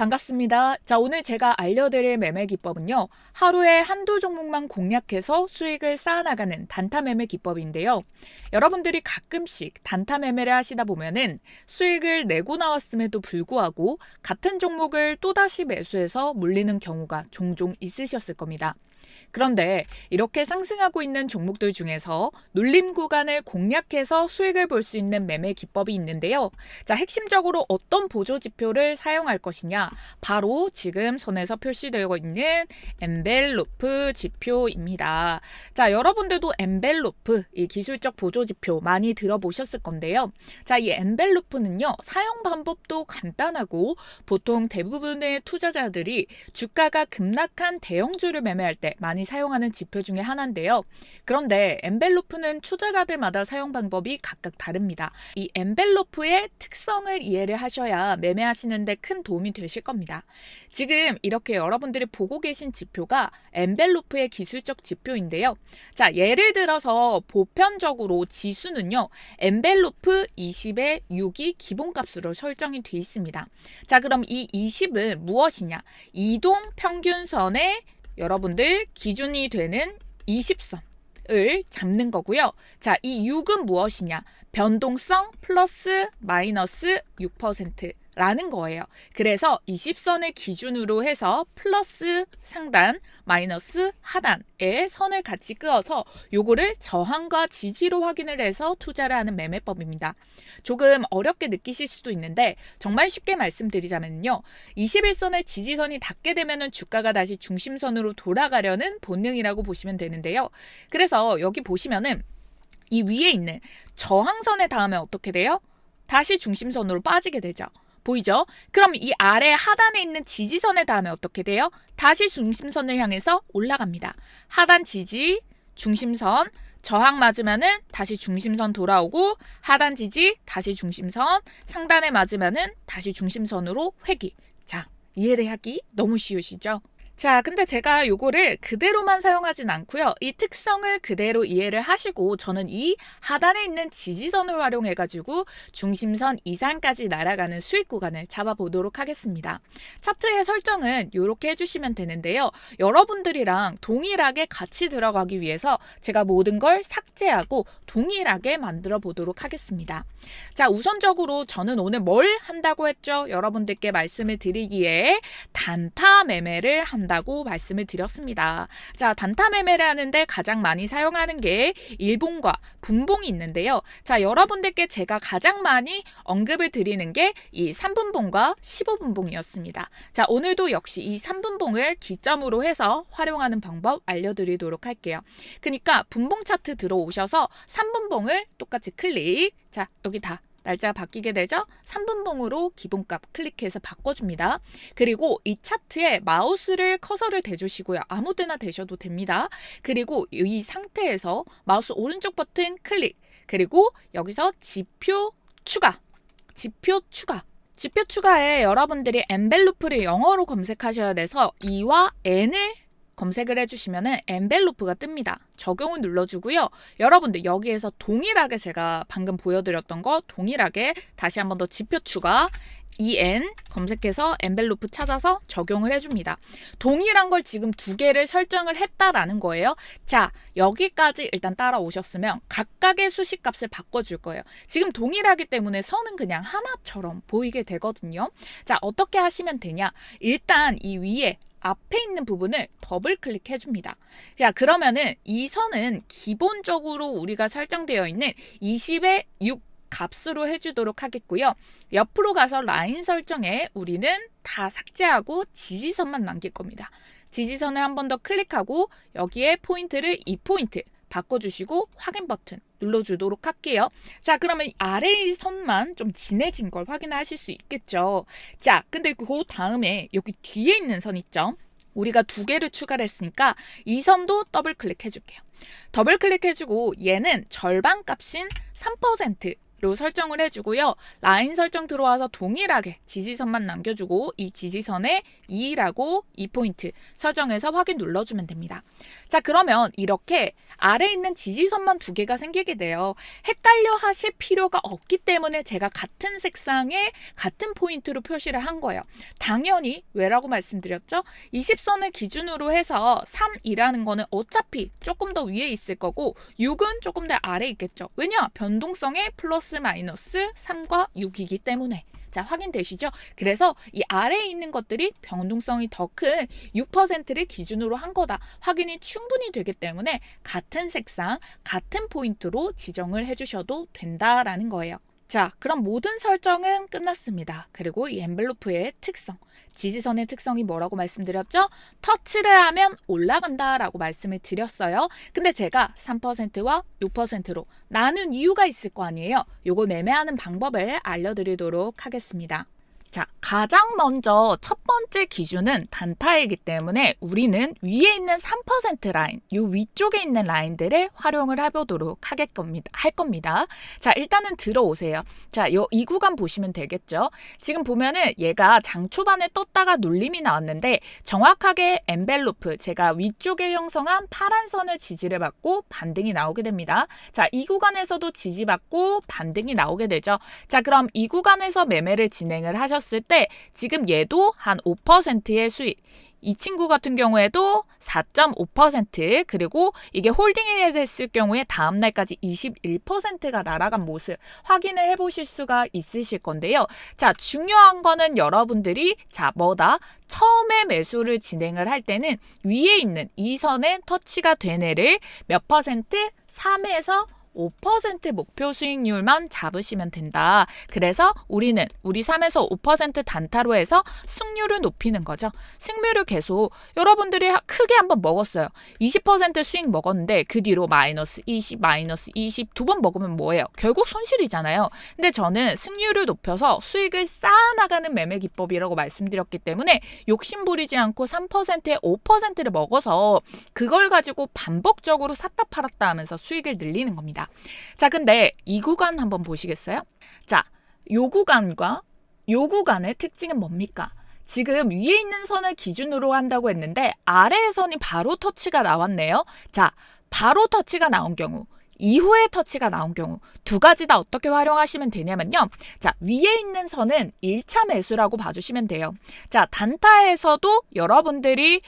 반갑습니다. 자, 오늘 제가 알려드릴 매매 기법은요. 하루에 한두 종목만 공략해서 수익을 쌓아나가는 단타 매매 기법인데요. 여러분들이 가끔씩 단타 매매를 하시다 보면은 수익을 내고 나왔음에도 불구하고 같은 종목을 또다시 매수해서 물리는 경우가 종종 있으셨을 겁니다. 그런데 이렇게 상승하고 있는 종목들 중에서 눌림 구간을 공략해서 수익을 볼 수 있는 매매 기법이 있는데요. 자, 핵심적으로 어떤 보조 지표를 사용할 것이냐? 바로 지금 손에서 표시되고 있는 엔벨로프 지표입니다. 자, 여러분들도 엔벨로프, 이 기술적 보조 지표 많이 들어보셨을 건데요. 자, 이 엔벨로프는요. 사용 방법도 간단하고 보통 대부분의 투자자들이 주가가 급락한 대형주를 매매할 때 많이 사용하는 지표 중에 하나인데요. 그런데 엔벨로프는 투자자들마다 사용 방법이 각각 다릅니다. 이 엔벨로프의 특성을 이해를 하셔야 매매하시는데 큰 도움이 되실 겁니다. 지금 이렇게 여러분들이 보고 계신 지표가 엔벨로프의 기술적 지표인데요. 자, 예를 들어서 보편적으로 지수는요. 엔벨로프 20의 6이 기본값으로 설정이 되어 있습니다. 자, 그럼 이 20은 무엇이냐? 이동 평균선의 여러분들 기준이 되는 20선을 잡는 거고요. 자, 이 6은 무엇이냐? 변동성 플러스 마이너스 6%라는 거예요. 그래서 20선을 기준으로 해서 플러스 상단, 마이너스 하단의 선을 같이 그어서 요거를 저항과 지지로 확인을 해서 투자를 하는 매매법입니다. 조금 어렵게 느끼실 수도 있는데 정말 쉽게 말씀드리자면요. 21선의 지지선이 닿게 되면은 주가가 다시 중심선으로 돌아가려는 본능이라고 보시면 되는데요. 그래서 여기 보시면은 이 위에 있는 저항선에 닿으면 어떻게 돼요? 다시 중심선으로 빠지게 되죠. 보이죠? 그럼 이 아래 하단에 있는 지지선에 닿으면 어떻게 돼요? 다시 중심선을 향해서 올라갑니다. 하단 지지, 중심선, 저항 맞으면은 다시 중심선 돌아오고 하단 지지, 다시 중심선, 상단에 맞으면은 다시 중심선으로 회귀. 자, 이해하기 너무 쉬우시죠? 자, 근데 제가 요거를 그대로만 사용하진 않고요. 이 특성을 그대로 이해를 하시고 저는 이 하단에 있는 지지선을 활용해가지고 중심선 이상까지 날아가는 수익 구간을 잡아보도록 하겠습니다. 차트의 설정은 이렇게 해주시면 되는데요. 여러분들이랑 동일하게 같이 들어가기 위해서 제가 모든 걸 삭제하고 동일하게 만들어 보도록 하겠습니다. 자, 우선적으로 저는 오늘 뭘 한다고 했죠? 여러분들께 말씀을 드리기에 단타 매매를 한다고 말씀을 드렸습니다. 자, 단타 매매를 하는데 가장 많이 사용하는 게 일봉과 분봉이 있는데요. 자, 여러분들께 제가 가장 많이 언급을 드리는 게 이 3분봉과 15분봉이었습니다. 자, 오늘도 역시 이 3분봉을 기점으로 해서 활용하는 방법 알려드리도록 할게요. 그러니까 분봉 차트 들어오셔서 3분봉을 똑같이 클릭. 자, 여기 다 날짜가 바뀌게 되죠? 3분봉으로 기본값 클릭해서 바꿔줍니다. 그리고 이 차트에 마우스를 커서를 대주시고요. 아무 데나 대셔도 됩니다. 그리고 이 상태에서 마우스 오른쪽 버튼 클릭. 그리고 여기서 지표 추가. 지표 추가에 여러분들이 엔벨로프를 영어로 검색하셔야 돼서 E와 N을 검색을 해주시면 엔벨로프가 뜹니다. 적용을 눌러주고요. 여러분들 여기에서 동일하게 제가 방금 보여드렸던 거 동일하게 다시 한 번 더 지표 추가 EN 검색해서 엔벨로프 찾아서 적용을 해줍니다. 동일한 걸 지금 두 개를 설정을 했다라는 거예요. 자, 여기까지 일단 따라오셨으면 각각의 수식값을 바꿔줄 거예요. 지금 동일하기 때문에 선은 그냥 하나처럼 보이게 되거든요. 자, 어떻게 하시면 되냐? 일단 이 위에 앞에 있는 부분을 더블 클릭해 줍니다. 자, 그러면은 이 선은 기본적으로 우리가 설정되어 있는 20의 6 값으로 해주도록 하겠고요. 옆으로 가서 라인 설정에 우리는 다 삭제하고 지지선만 남길 겁니다. 지지선을 한 번 더 클릭하고 여기에 포인트를 2포인트 바꿔주시고 확인 버튼 눌러주도록 할게요. 자, 그러면 아래의 선만 좀 진해진 걸 확인하실 수 있겠죠. 자, 근데 그 다음에 여기 뒤에 있는 선 있죠. 우리가 두 개를 추가를 했으니까 이 선도 더블 클릭해 줄게요. 더블 클릭해 주고 얘는 절반 값인 3% 로 설정을 해주고요. 라인 설정 들어와서 동일하게 지지선만 남겨주고 이 지지선에 2라고 2포인트 설정해서 확인 눌러주면 됩니다. 자, 그러면 이렇게 아래에 있는 지지선만 두 개가 생기게 돼요. 헷갈려 하실 필요가 없기 때문에 제가 같은 색상에 같은 포인트로 표시를 한 거예요. 당연히 왜라고 말씀드렸죠? 20선을 기준으로 해서 3이라는 거는 어차피 조금 더 위에 있을 거고 6은 조금 더 아래에 있겠죠. 왜냐? 변동성의 플러스 마이너스 3과 6이기 때문에. 자, 확인되시죠? 그래서 이 아래에 있는 것들이 변동성이 더 큰 6%를 기준으로 한 거다. 확인이 충분히 되기 때문에 같은 색상, 같은 포인트로 지정을 해주셔도 된다라는 거예요. 자, 그럼 모든 설정은 끝났습니다. 그리고 이 엔벨로프의 특성, 지지선의 특성이 뭐라고 말씀드렸죠? 터치를 하면 올라간다라고 말씀을 드렸어요. 근데 제가 3%와 6%로 나눈 이유가 있을 거 아니에요. 요걸 매매하는 방법을 알려드리도록 하겠습니다. 자, 가장 먼저 첫 번째 기준은 단타이기 때문에 우리는 위에 있는 3% 라인, 이 위쪽에 있는 라인들을 활용을 해보도록 할 겁니다. 자, 일단은 들어오세요. 자, 이 구간 보시면 되겠죠. 지금 보면은 얘가 장 초반에 떴다가 눌림이 나왔는데 정확하게 엔벨로프, 제가 위쪽에 형성한 파란 선을 지지를 받고 반등이 나오게 됩니다. 자, 이 구간에서도 지지받고 반등이 나오게 되죠. 자, 그럼 이 구간에서 매매를 진행을 하셨을 때 지금 얘도 한 5%의 수익, 이 친구 같은 경우에도 4.5% 그리고 이게 홀딩이 됐을 경우에 다음 날까지 21%가 날아간 모습 확인을 해보실 수가 있으실 건데요. 자, 중요한 거는 여러분들이 처음에 매수를 진행을 할 때는 위에 있는 이 선에 터치가 된 애를 몇 퍼센트? 3에서 5% 목표 수익률만 잡으시면 된다. 그래서 우리 3에서 5% 단타로 해서 승률을 높이는 거죠. 승률을 계속 여러분들이 크게 한번 먹었어요. 20% 수익 먹었는데 그 뒤로 마이너스 20, 마이너스 20 두 번 먹으면 뭐예요? 결국 손실이잖아요. 근데 저는 승률을 높여서 수익을 쌓아나가는 매매 기법이라고 말씀드렸기 때문에 욕심 부리지 않고 3%에 5%를 먹어서 그걸 가지고 반복적으로 샀다 팔았다 하면서 수익을 늘리는 겁니다. 자, 근데 이 구간 한번 보시겠어요? 자, 요 구간과 요 구간의 특징은 뭡니까? 지금 위에 있는 선을 기준으로 한다고 했는데 아래의 선이 바로 터치가 나왔네요. 자, 바로 터치가 나온 경우, 이후에 터치가 나온 경우 두 가지 다 어떻게 활용하시면 되냐면요. 자, 위에 있는 선은 1차 매수라고 봐주시면 돼요. 자, 단타에서도 여러분들이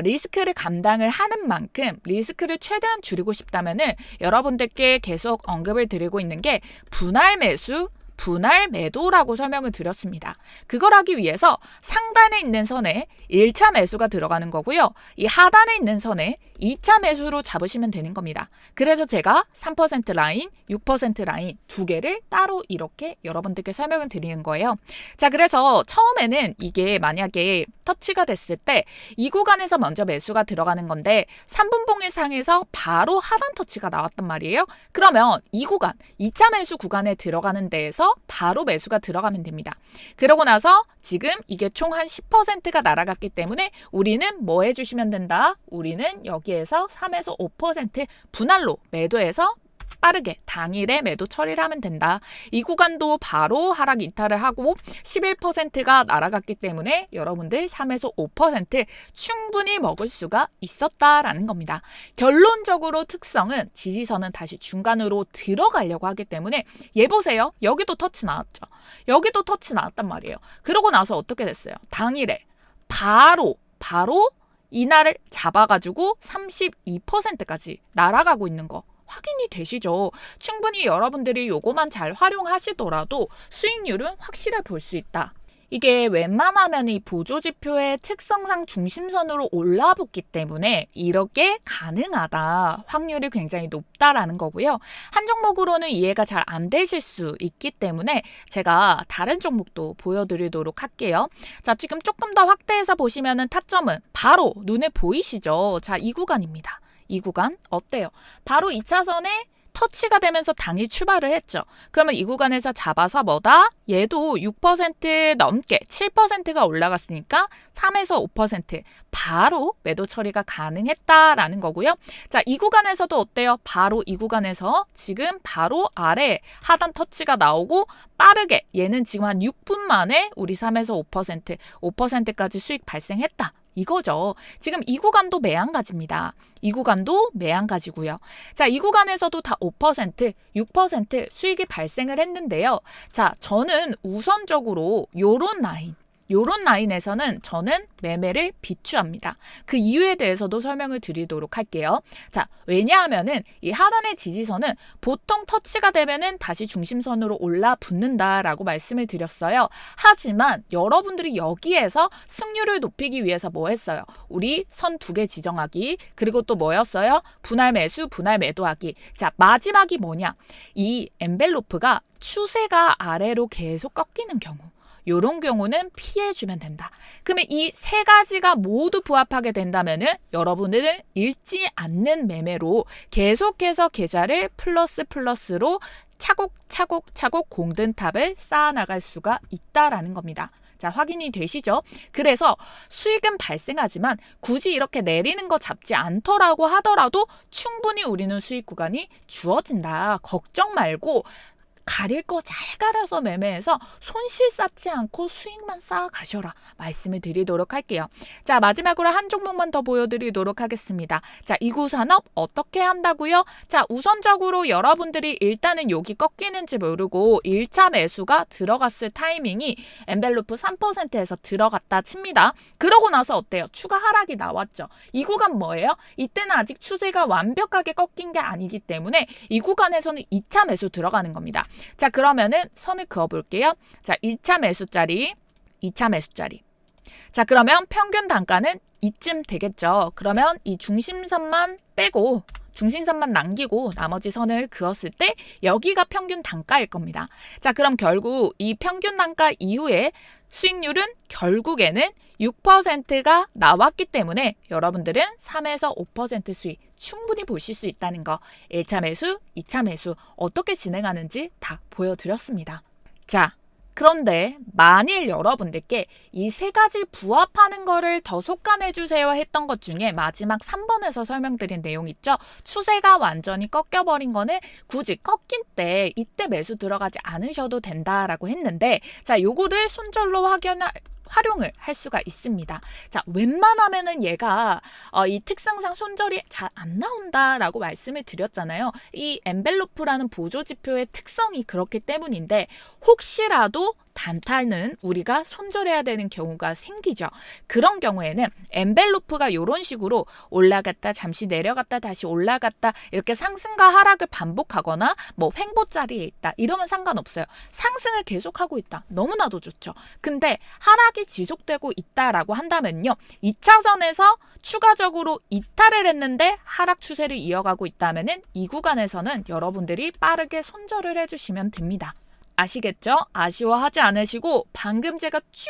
리스크를 감당을 하는 만큼 리스크를 최대한 줄이고 싶다면은 여러분들께 계속 언급을 드리고 있는 게 분할 매수, 분할 매도라고 설명을 드렸습니다. 그걸 하기 위해서 상단에 있는 선에 1차 매수가 들어가는 거고요. 이 하단에 있는 선에 2차 매수로 잡으시면 되는 겁니다. 그래서 제가 3% 라인, 6% 라인 두 개를 따로 이렇게 여러분들께 설명을 드리는 거예요. 자, 그래서 처음에는 이게 만약에 터치가 됐을 때 이 구간에서 먼저 매수가 들어가는 건데 3분봉의 상에서 바로 하단 터치가 나왔단 말이에요. 그러면 이 구간, 2차 매수 구간에 들어가는 데에서 바로 매수가 들어가면 됩니다. 그러고 나서 지금 이게 총 한 10%가 날아갔기 때문에 우리는 뭐 해주시면 된다? 우리는 여기에서 3에서 5% 분할로 매도해서 빠르게 당일에 매도 처리를 하면 된다. 이 구간도 바로 하락 이탈을 하고 11%가 날아갔기 때문에 여러분들 3에서 5% 충분히 먹을 수가 있었다라는 겁니다. 결론적으로 특성은 지지선은 다시 중간으로 들어가려고 하기 때문에 얘 보세요. 여기도 터치 나왔죠. 여기도 터치 나왔단 말이에요. 그러고 나서 어떻게 됐어요? 당일에 바로 이날을 잡아가지고 32%까지 날아가고 있는 거. 확인이 되시죠? 충분히 여러분들이 요거만 잘 활용하시더라도 수익률은 확실히 볼 수 있다. 이게 웬만하면 이 보조지표의 특성상 중심선으로 올라붙기 때문에 이렇게 가능하다. 확률이 굉장히 높다라는 거고요. 한 종목으로는 이해가 잘 안 되실 수 있기 때문에 제가 다른 종목도 보여드리도록 할게요. 자, 지금 조금 더 확대해서 보시면은 타점은 바로 눈에 보이시죠? 자, 이 구간입니다. 이 구간 어때요? 바로 2차선에 터치가 되면서 당이 출발을 했죠. 그러면 이 구간에서 잡아서 뭐다? 얘도 6% 넘게 7%가 올라갔으니까 3에서 5% 바로 매도 처리가 가능했다라는 거고요. 자, 이 구간에서도 어때요? 바로 이 구간에서 지금 바로 아래 하단 터치가 나오고 빠르게 얘는 지금 한 6분 만에 우리 3에서 5%까지 수익 발생했다. 이거죠. 지금 이 구간도 매한가지입니다. 이 구간도 매한가지고요. 자, 이 구간에서도 다 5%, 6% 수익이 발생을 했는데요. 자, 저는 우선적으로 요런 라인에서는 저는 매매를 비추합니다. 그 이유에 대해서도 설명을 드리도록 할게요. 자, 왜냐하면은 이 하단의 지지선은 보통 터치가 되면은 다시 중심선으로 올라붙는다라고 말씀을 드렸어요. 하지만 여러분들이 여기에서 승률을 높이기 위해서 뭐 했어요? 우리 선 2개 지정하기, 그리고 또 뭐였어요? 분할 매수, 분할 매도하기. 자, 마지막이 뭐냐? 이 엔벨로프가 추세가 아래로 계속 꺾이는 경우. 이런 경우는 피해주면 된다. 그러면 이 세 가지가 모두 부합하게 된다면은 여러분들은 잃지 않는 매매로 계속해서 계좌를 플러스로 차곡차곡 공든탑을 쌓아나갈 수가 있다라는 겁니다. 자, 확인이 되시죠? 그래서 수익은 발생하지만 굳이 이렇게 내리는 거 잡지 않더라고 하더라도 충분히 우리는 수익 구간이 주어진다. 걱정 말고 가릴 거 잘 갈아서 매매해서 손실 쌓지 않고 수익만 쌓아가셔라 말씀을 드리도록 할게요. 자, 마지막으로 한 종목만 더 보여드리도록 하겠습니다. 자, 이구산업 어떻게 한다고요? 자, 우선적으로 여러분들이 일단은 여기 꺾이는지 모르고 1차 매수가 들어갔을 타이밍이 엔벨로프 3%에서 들어갔다 칩니다. 그러고 나서 어때요? 추가 하락이 나왔죠. 이 구간 뭐예요? 이때는 아직 추세가 완벽하게 꺾인 게 아니기 때문에 이 구간에서는 2차 매수 들어가는 겁니다. 자, 그러면은 선을 그어볼게요. 자, 2차 매수짜리. 자, 그러면 평균 단가는 이쯤 되겠죠. 그러면 이 중심선만 빼고 중심선만 남기고 나머지 선을 그었을 때 여기가 평균 단가일 겁니다. 자, 그럼 결국 이 평균 단가 이후에 수익률은 결국에는 6%가 나왔기 때문에 여러분들은 3에서 5% 수익 충분히 보실 수 있다는 거. 1차 매수, 2차 매수 어떻게 진행하는지 다 보여드렸습니다. 자, 그런데 만일 여러분들께 이 세 가지 부합하는 거를 더 속간해 주세요 했던 것 중에 마지막 3번에서 설명드린 내용 있죠. 추세가 완전히 꺾여버린 거는 굳이 꺾인 때 이때 매수 들어가지 않으셔도 된다라고 했는데, 자, 요거를 손절로 활용을 할 수가 있습니다. 자, 웬만하면은 얘가 이 특성상 손절이 잘 안 나온다라고 말씀을 드렸잖아요. 이 엔벨로프라는 보조지표의 특성이 그렇기 때문인데 혹시라도 단타는 우리가 손절해야 되는 경우가 생기죠. 그런 경우에는 엔벨로프가 이런 식으로 올라갔다 잠시 내려갔다 다시 올라갔다 이렇게 상승과 하락을 반복하거나 뭐 횡보자리에 있다 이러면 상관없어요. 상승을 계속하고 있다. 너무나도 좋죠. 근데 하락이 지속되고 있다라고 한다면요. 2차선에서 추가적으로 이탈을 했는데 하락 추세를 이어가고 있다면은 이 구간에서는 여러분들이 빠르게 손절을 해주시면 됩니다. 아시겠죠? 아쉬워하지 않으시고 방금 제가 쭉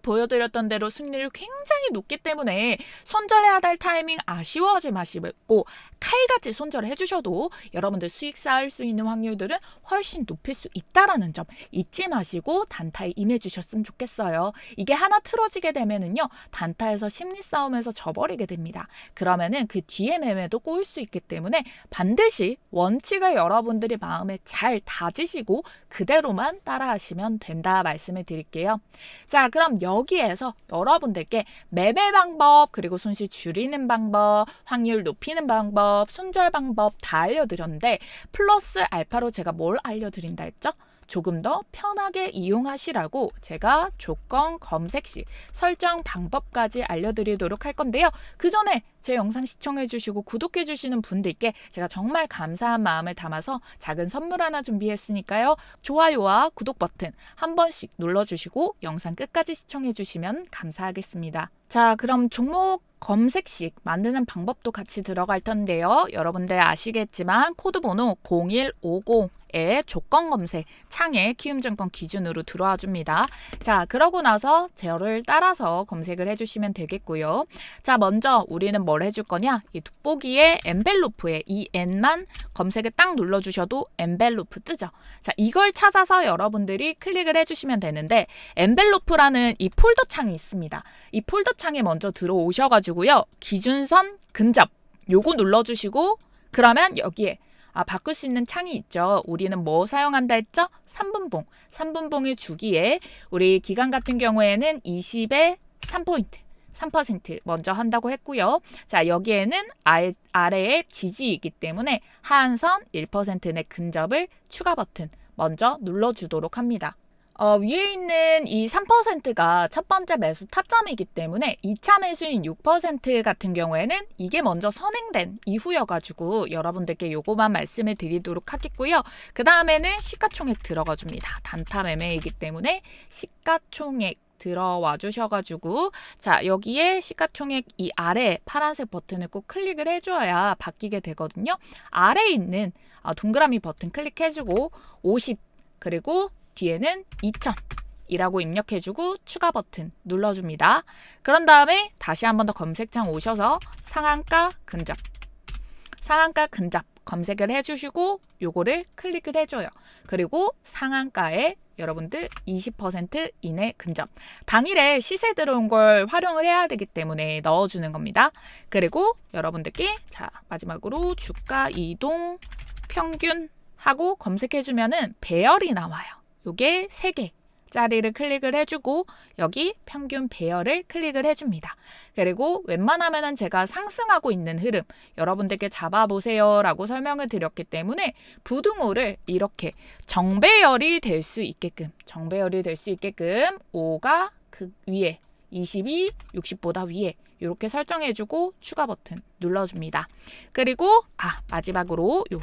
보여드렸던 대로 승률이 굉장히 높기 때문에 손절해야 될 타이밍 아쉬워하지 마시고 칼같이 손절을 해주셔도 여러분들 수익 쌓을 수 있는 확률들은 훨씬 높일 수 있다라는 점 잊지 마시고 단타에 임해주셨으면 좋겠어요. 이게 하나 틀어지게 되면은요 단타에서 심리 싸움에서 져버리게 됩니다. 그러면은 그 뒤에 매매도 꼬일 수 있기 때문에 반드시 원칙을 여러분들이 마음에 잘 다지시고 그대로만 따라하시면 된다 말씀을 드릴게요. 자, 그럼 여기에서 여러분들께 매매 방법, 그리고 손실 줄이는 방법, 확률 높이는 방법, 손절 방법 다 알려드렸는데 플러스 알파로 제가 뭘 알려드린다 했죠? 조금 더 편하게 이용하시라고 제가 조건 검색 시 설정 방법까지 알려드리도록 할 건데요. 그 전에 제 영상 시청해주시고 구독해주시는 분들께 제가 정말 감사한 마음을 담아서 작은 선물 하나 준비했으니까요. 좋아요와 구독 버튼 한 번씩 눌러주시고 영상 끝까지 시청해주시면 감사하겠습니다. 자, 그럼 종목 검색식 만드는 방법도 같이 들어갈 텐데요. 여러분들 아시겠지만 코드 번호 0150 검색에 조건 검색 창에 키움증권 기준으로 들어와 줍니다. 자, 그러고 나서 저를 따라서 검색을 해주시면 되겠고요. 자, 먼저 우리는 뭘 해줄 거냐? 이 돋보기에 엔벨로프에 이 N만 검색을 딱 눌러주셔도 엔벨로프 뜨죠. 자, 이걸 찾아서 여러분들이 클릭을 해주시면 되는데 엔벨로프라는 이 폴더 창이 있습니다. 이 폴더 창에 먼저 들어오셔가지고요. 기준선 근접 요거 눌러주시고 그러면 여기에 바꿀 수 있는 창이 있죠. 우리는 뭐 사용한다 했죠? 3분봉. 3분봉의 주기에 우리 기간 같은 경우에는 20에 3포인트. 3% 먼저 한다고 했고요. 자, 여기에는 아래에 지지이기 때문에 하한선 1% 내 근접을 추가 버튼 먼저 눌러주도록 합니다. 위에 있는 이 3%가 첫 번째 매수 타점이기 때문에 2차 매수인 6% 같은 경우에는 이게 먼저 선행된 이후여가지고 여러분들께 요거만 말씀을 드리도록 하겠고요. 그 다음에는 시가총액 들어가 줍니다. 단타 매매이기 때문에 시가총액 들어와 주셔가지고 자, 여기에 시가총액 이 아래 파란색 버튼을 꼭 클릭을 해줘야 바뀌게 되거든요. 아래에 있는 동그라미 버튼 클릭해주고 50 그리고 뒤에는 2000이라고 입력해주고 추가 버튼 눌러줍니다. 그런 다음에 다시 한 번 더 검색창 오셔서 상한가 근접 검색을 해주시고 요거를 클릭을 해줘요. 그리고 상한가에 여러분들 20% 이내 근접. 당일에 시세 들어온 걸 활용을 해야 되기 때문에 넣어주는 겁니다. 그리고 여러분들께 자, 마지막으로 주가 이동 평균 하고 검색해주면은 배열이 나와요. 요게 3개짜리를 클릭을 해주고 여기 평균 배열을 클릭을 해줍니다. 그리고 웬만하면은 제가 상승하고 있는 흐름 여러분들께 잡아보세요 라고 설명을 드렸기 때문에 부등호를 이렇게 정배열이 될 수 있게끔 5가 그 위에 20이 60보다 위에 이렇게 설정해주고 추가 버튼 눌러줍니다. 그리고 마지막으로 요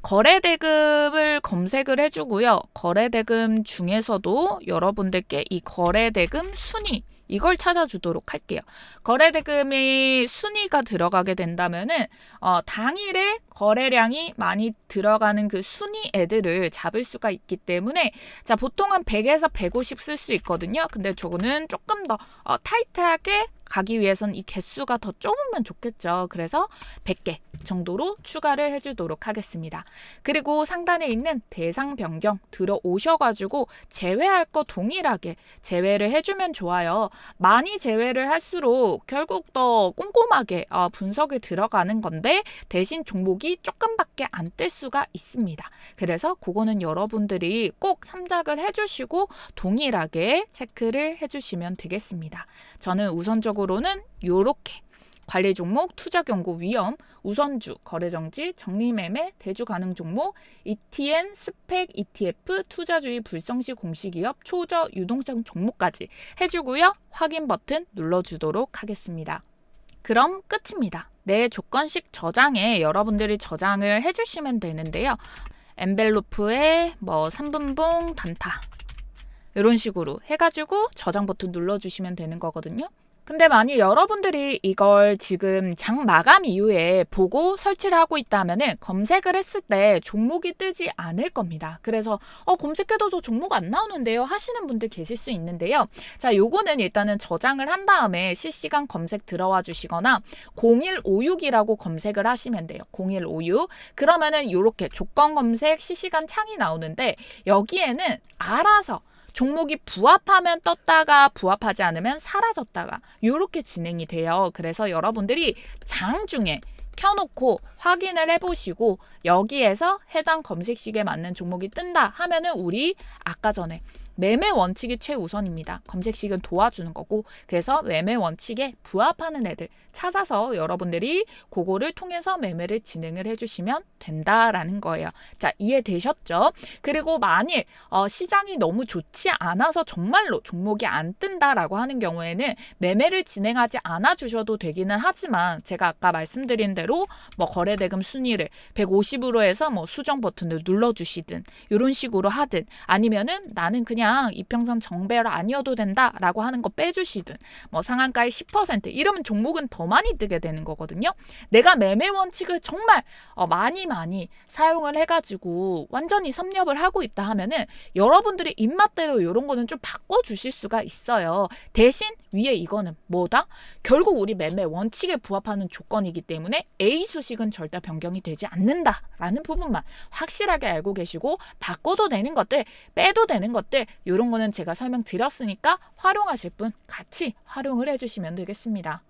거래대금을 검색을 해주고요. 거래대금 중에서도 여러분들께 이 거래대금 순위 이걸 찾아주도록 할게요. 거래대금의 순위가 들어가게 된다면은 당일에 거래량이 많이 들어가는 그 순위 애들을 잡을 수가 있기 때문에 자, 보통은 100에서 150 쓸 수 있거든요. 근데 저거는 조금 더 타이트하게 가기 위해선 이 개수가 더 좁으면 좋겠죠. 그래서 100개 정도로 추가를 해주도록 하겠습니다. 그리고 상단에 있는 대상 변경 들어오셔가지고 제외할 거 동일하게 제외를 해주면 좋아요. 많이 제외를 할수록 결국 더 꼼꼼하게 분석에 들어가는 건데 대신 종목이 조금밖에 안 뜰 수가 있습니다. 그래서 그거는 여러분들이 꼭 참작을 해주시고 동일하게 체크를 해주시면 되겠습니다. 저는 우선적으로는 요렇게 관리 종목, 투자 경고 위험, 우선주, 거래정지, 정리매매, 대주 가능 종목, ETN, 스펙, ETF, 투자주의 불성시 공시기업, 초저 유동성 종목까지 해주고요. 확인 버튼 눌러주도록 하겠습니다. 그럼 끝입니다. 내 조건식 저장에 여러분들이 저장을 해주시면 되는데요. 엔벨로프에 3분봉 단타 이런 식으로 해가지고 저장 버튼 눌러주시면 되는 거거든요. 근데 만약 여러분들이 이걸 지금 장 마감 이후에 보고 설치를 하고 있다면은 검색을 했을 때 종목이 뜨지 않을 겁니다. 그래서 검색해도 저 종목 안 나오는데요 하시는 분들 계실 수 있는데요. 자, 요거는 일단은 저장을 한 다음에 실시간 검색 들어와 주시거나 0156이라고 검색을 하시면 돼요. 0156. 그러면은 요렇게 조건 검색 실시간 창이 나오는데 여기에는 알아서 종목이 부합하면 떴다가 부합하지 않으면 사라졌다가 이렇게 진행이 돼요. 그래서 여러분들이 장 중에 켜놓고 확인을 해보시고 여기에서 해당 검색식에 맞는 종목이 뜬다 하면은 우리 아까 전에 매매 원칙이 최우선입니다. 검색식은 도와주는 거고 그래서 매매 원칙에 부합하는 애들 찾아서 여러분들이 그거를 통해서 매매를 진행을 해주시면 된다라는 거예요. 자, 이해되셨죠? 그리고 만일 시장이 너무 좋지 않아서 정말로 종목이 안 뜬다라고 하는 경우에는 매매를 진행하지 않아 주셔도 되기는 하지만 제가 아까 말씀드린 대로 거래대금 순위를 150으로 해서 수정 버튼을 눌러주시든 이런 식으로 하든 아니면은 나는 그냥 그냥 이평선 정배열 아니어도 된다라고 하는 거 빼주시든 뭐 상한가의 10% 이러면 종목은 더 많이 뜨게 되는 거거든요. 내가 매매 원칙을 정말 많이 사용을 해가지고 완전히 섭렵을 하고 있다 하면은 여러분들의 입맛대로 이런 거는 좀 바꿔주실 수가 있어요. 대신 위에 이거는 뭐다? 결국 우리 매매 원칙에 부합하는 조건이기 때문에 A 수식은 절대 변경이 되지 않는다라는 부분만 확실하게 알고 계시고 바꿔도 되는 것들, 빼도 되는 것들 이런 거는 제가 설명드렸으니까 활용하실 분 같이 활용을 해주시면 되겠습니다.